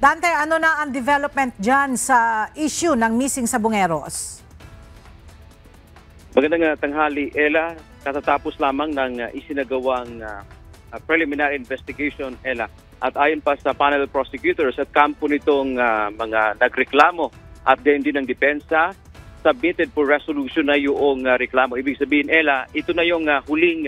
Dante, ano na ang development dyan sa issue ng missing sabongeros? Magandang tanghali, Ella. Katatapos lamang ng isinagawang preliminary investigation, Ella. At ayon pa sa panel prosecutors at kampo nitong mga nagreklamo at din ng depensa, submitted for resolution na yung reklamo. Ibig sabihin, Ella, ito na yung huling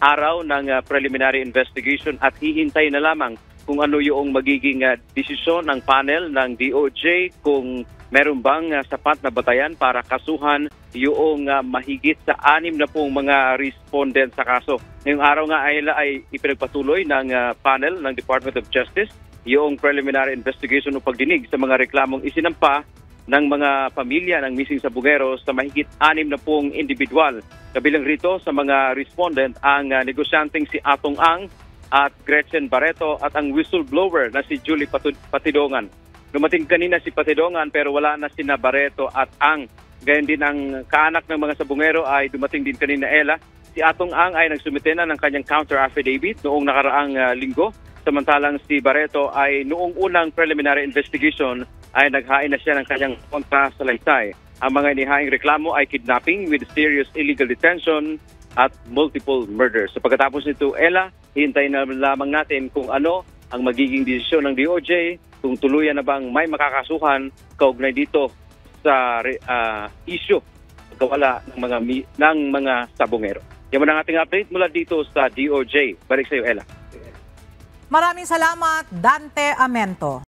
araw ng preliminary investigation at hihintay na lamang kung ano yung magiging desisyon ng panel ng DOJ kung meron bang sapat na batayan para kasuhan yung mahigit sa 60 mga respondent sa kaso. Ngayong araw nga ay ipinagpatuloy ng panel ng Department of Justice yung preliminary investigation o pagdinig sa mga reklamong isinampa ng mga pamilya ng missing sabongeros sa mahigit 60 individual. Kabilang rito sa mga respondent ang negosyanteng si Atong Ang at Gretchen Barreto at ang whistleblower na si Julie Patidongan. Dumating kanina si Patidongan pero wala na si Barreto at Ang. Gayon din ang kaanak ng mga sabongero ay dumating din kanina, Ella. Si Atong Ang ay nagsumite na ng kanyang counter affidavit noong nakaraang linggo. Samantalang si Barreto ay noong unang preliminary investigation ay naghain na siya ng kanyang kontrasalaysay. Ang mga inihaing reklamo ay kidnapping with serious illegal detention at multiple murders. So pagkatapos nito, Ella, hintayin na lamang natin kung ano ang magiging desisyon ng DOJ, kung tuluyan na bang may makakasuhan kaugnay dito sa issue pagkawala ng mga sabongero. Yan ang ating update mula dito sa DOJ. Balik sa iyo, Ella. Maraming salamat, Dante Amento.